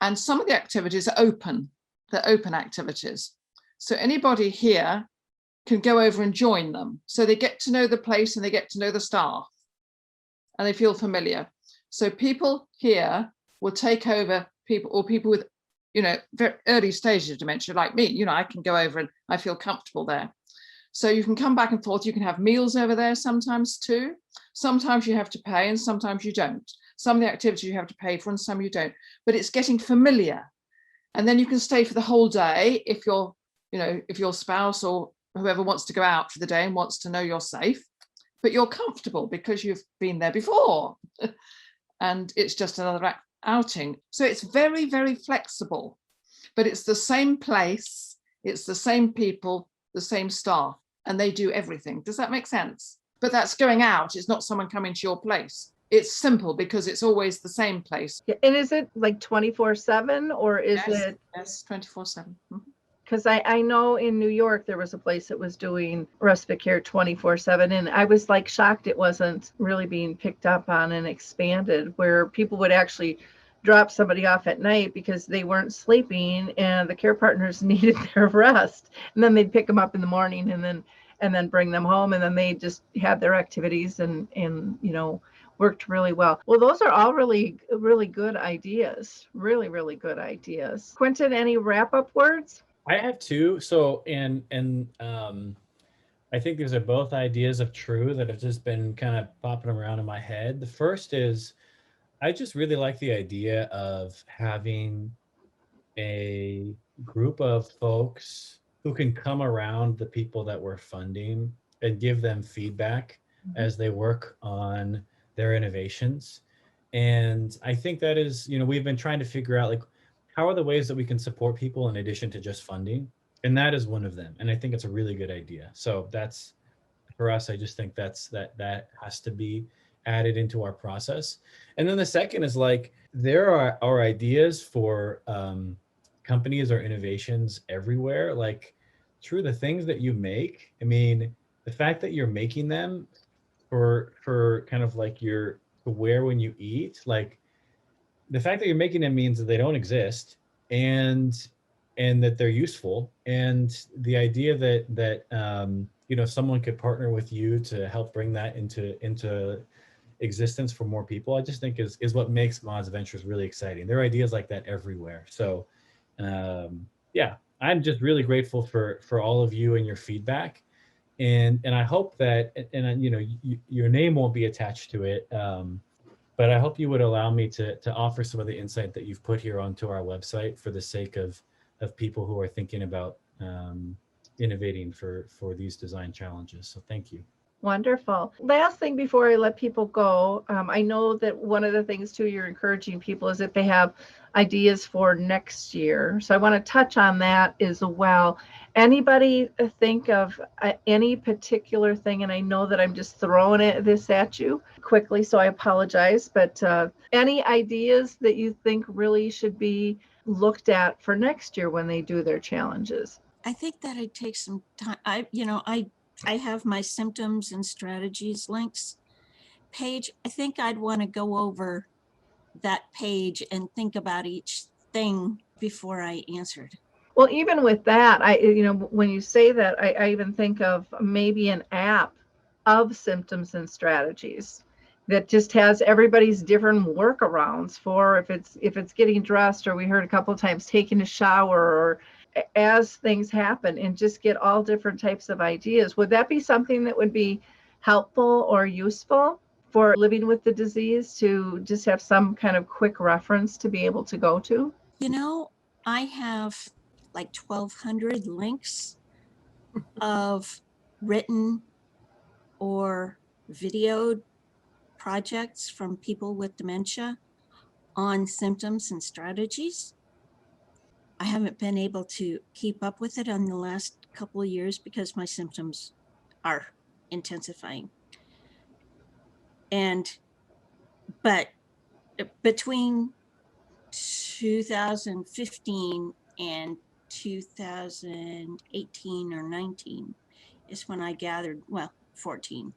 And some of the activities are open. They're open activities. So anybody here can go over and join them. So they get to know the place and they get to know the staff and they feel familiar. So people here will take over people or people with, you know, very early stages of dementia like me. You know, I can go over and I feel comfortable there. So you can come back and forth. You can have meals over there sometimes too. Sometimes you have to pay and sometimes you don't. Some of the activities you have to pay for and some you don't. But it's getting familiar. And then you can stay for the whole day if you're, you know, if your spouse or whoever wants to go out for the day and wants to know you're safe, but you're comfortable because you've been there before. And it's just another outing. So it's very, very flexible, but it's the same place, it's the same people, the same staff, and they do everything. Does that make sense? But that's going out. It's not someone coming to your place. It's simple because it's always the same place. Yeah, and is it like 24/7 or is it? Yes, 24/7. Because I know in New York, there was a place that was doing respite care 24/7. And I was like shocked it wasn't really being picked up on and expanded, where people would actually drop somebody off at night because they weren't sleeping and the care partners needed their rest. And then they'd pick them up in the morning and then bring them home. And then they just had their activities and you know, worked really well. Well, those are all really, really good ideas. Really, really good ideas. Quentin, any wrap-up words? I have two. So, and I think these are both ideas of true that have just been kind of popping around in my head. The first is, I just really like the idea of having a group of folks who can come around the people that we're funding and give them feedback as they work on their innovations. And I think that is, you know, we've been trying to figure out, like, how are the ways that we can support people in addition to just funding? And that is one of them. And I think it's a really good idea. So that's, for us, I just think that has to be added into our process. And then the second is, like, there are ideas for companies or innovations everywhere. Like, through the things that you make, I mean, the fact that you're making them for kind of like your to wear when you eat, like, the fact that you're making them means that they don't exist and that they're useful. And the idea that you know, someone could partner with you to help bring that into existence for more people, I just think is what makes Maude's Ventures really exciting. There are ideas like that everywhere. So yeah, I'm just really grateful for all of you and your feedback. And I hope that, and you know, your name won't be attached to it, but I hope you would allow me to offer some of the insight that you've put here onto our website for the sake of people who are thinking about innovating for these design challenges. So thank you. Wonderful. Last thing before I let people go, I know that one of the things too you're encouraging people is that they have ideas for next year. So I want to touch on that as well. Anybody think of any particular thing? And I know that I'm just throwing this at you quickly, so I apologize. But any ideas that you think really should be looked at for next year when they do their challenges? I think that it takes some time. I have my symptoms and strategies links page. I think I'd want to go over that page and think about each thing before I answered. Well, even with that, you know, when you say that, I even think of maybe an app of symptoms and strategies that just has everybody's different workarounds for if it's getting dressed, or we heard a couple of times taking a shower, or as things happen, and just get all different types of ideas. Would that be something that would be helpful or useful for living with the disease, to just have some kind of quick reference to be able to go to? You know, I have like 1,200 links of written or videoed projects from people with dementia on symptoms and strategies. I haven't been able to keep up with it in the last couple of years because my symptoms are intensifying. But between 2015 and 2018 or 19 is when I gathered, well, 14.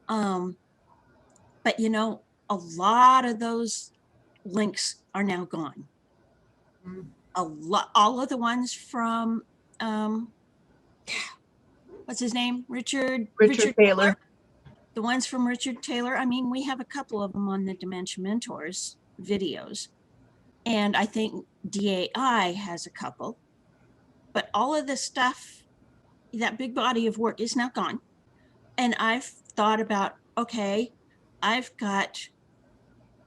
But you know, a lot of those links are now gone. All of the ones from, what's what's his name? Richard Taylor. The ones from Richard Taylor. I mean, we have a couple of them on the Dementia Mentors videos. And I think DAI has a couple. But all of this stuff, that big body of work is now gone. And I've thought about, okay, I've got,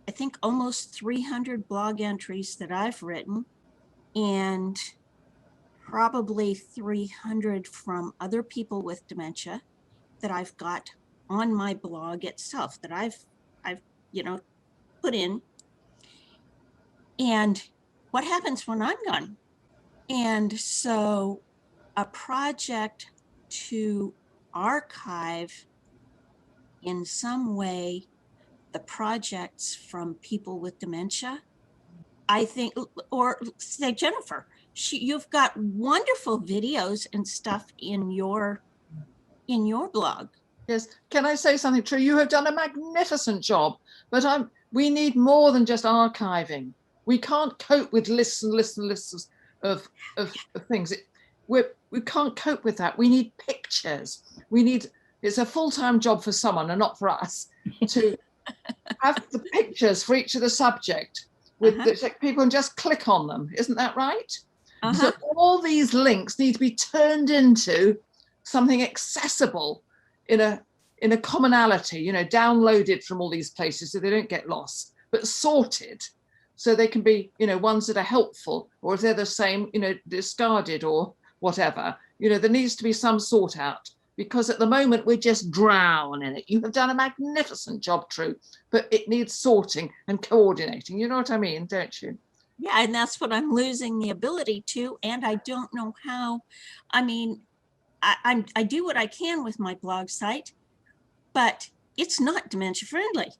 I think, almost 300 blog entries that I've written, and probably 300 from other people with dementia that I've got on my blog itself that I've put in. And what happens when I'm gone? And so a project to archive in some way the projects from people with dementia, I think, or say Jennifer, you've got wonderful videos and stuff in your blog. Yes, can I say something true? You have done a magnificent job, but we need more than just archiving. We can't cope with lists and lists and lists of things. We can't cope with that. We need pictures. It's a full-time job for someone and not for us to have the pictures for each of the subject with people can just click on them. Isn't that right? So all these links need to be turned into something accessible in a commonality, downloaded from all these places so they don't get lost, but sorted so they can be, ones that are helpful, or if they're the same, discarded or whatever. There needs to be some sort out, because at the moment we're just drowning in it. You have done a magnificent job, True, but it needs sorting and coordinating. You know what I mean, don't you? Yeah, and that's what I'm losing the ability to, and I don't know how. I mean, I do what I can with my blog site, but it's not dementia friendly.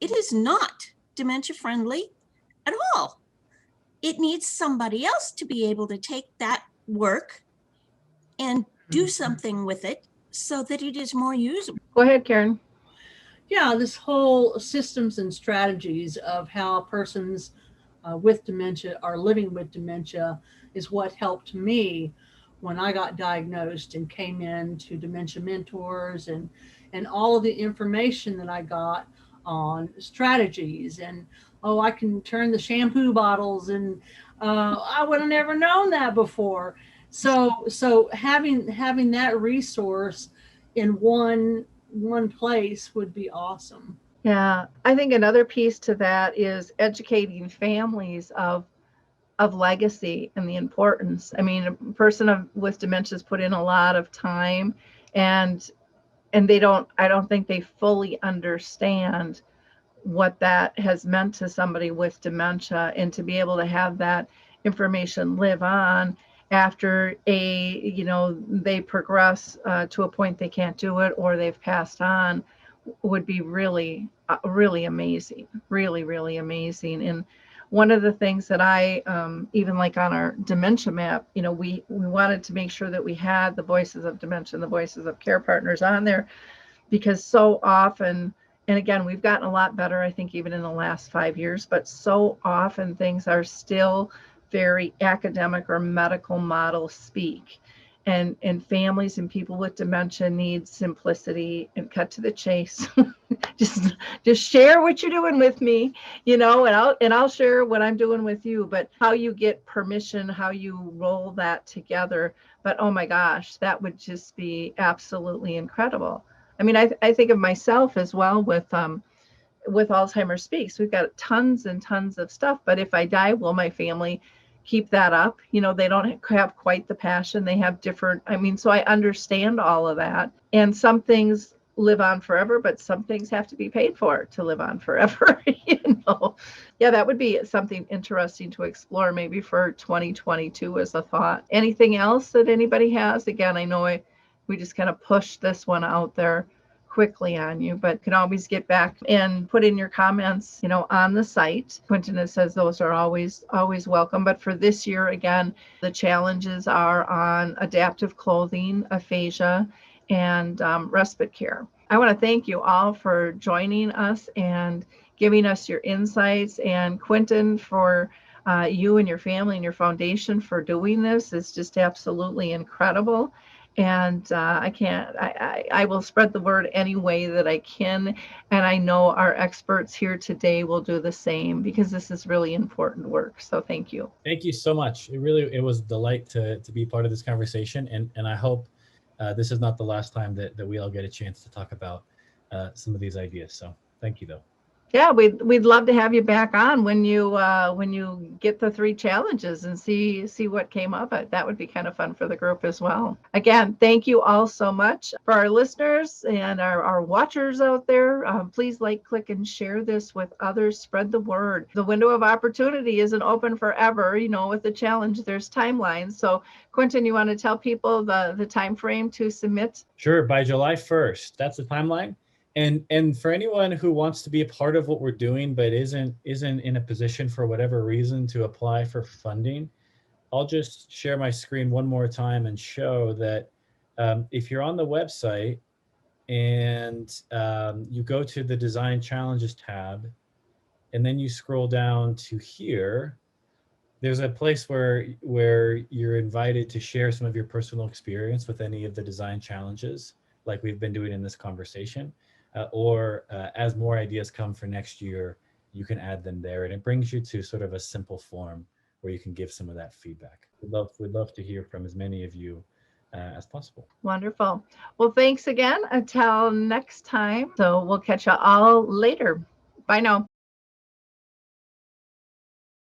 It is not dementia friendly at all. It needs somebody else to be able to take that work and do something with it so that it is more usable. Go ahead, Karen. Yeah, this whole systems and strategies of how persons with dementia are living with dementia is what helped me when I got diagnosed and came in to Dementia Mentors, and all of the information that I got on strategies, and I can turn the shampoo bottles, and I would have never known that before. So having that resource in one place would be awesome. Yeah, I think another piece to that is educating families of legacy and the importance. I mean, a person with dementia has put in a lot of time, and I don't think they fully understand what that has meant to somebody with dementia, and to be able to have that information live on after they progress to a point they can't do it, or they've passed on, would be really, really amazing, really, really amazing. And one of the things that I, even like on our dementia map, we wanted to make sure that we had the voices of dementia and the voices of care partners on there, because so often, and again, we've gotten a lot better, I think, even in the last 5 years, but so often things are still very academic or medical model speak. And families and people with dementia need simplicity and cut to the chase. just share what you're doing with me, and I'll share what I'm doing with you. But how you get permission, how you roll that together. But oh my gosh, that would just be absolutely incredible. I mean, I think of myself as well with Alzheimer Speaks. We've got tons and tons of stuff. But if I die, will my family keep that up? They don't have quite the passion. They have different, so I understand all of that. And some things live on forever, but some things have to be paid for to live on forever. Yeah, that would be something interesting to explore maybe for 2022 as a thought. Anything else that anybody has? Again, I know we just kind of pushed this one out there quickly on you, but can always get back and put in your comments, on the site. Quentin says those are always welcome. But for this year, again, the challenges are on adaptive clothing, aphasia, and respite care. I want to thank you all for joining us and giving us your insights, and Quentin, for you and your family and your foundation for doing this is just absolutely incredible. And I will spread the word any way that I can. And I know our experts here today will do the same, because this is really important work. So thank you. Thank you so much. It was a delight to be part of this conversation. And I hope this is not the last time that we all get a chance to talk about some of these ideas. So thank you, though. Yeah, we'd love to have you back on when you get the 3 challenges and see what came of it. That would be kind of fun for the group as well. Again, thank you all so much. For our listeners and our watchers out there, please like, click, and share this with others. Spread the word. The window of opportunity isn't open forever. You know, with the challenge, there's timelines. So, Quentin, you want to tell people the time frame to submit? Sure, by July 1st. That's the timeline. And for anyone who wants to be a part of what we're doing but isn't in a position for whatever reason to apply for funding, I'll just share my screen one more time and show that if you're on the website and you go to the Design Challenges tab, and then you scroll down to here, there's a place where you're invited to share some of your personal experience with any of the design challenges, like we've been doing in this conversation. Or as more ideas come for next year, you can add them there, and it brings you to sort of a simple form where you can give some of that feedback. We'd love to hear from as many of you as possible. Wonderful. Well, thanks again. Until next time. So we'll catch you all later. Bye now.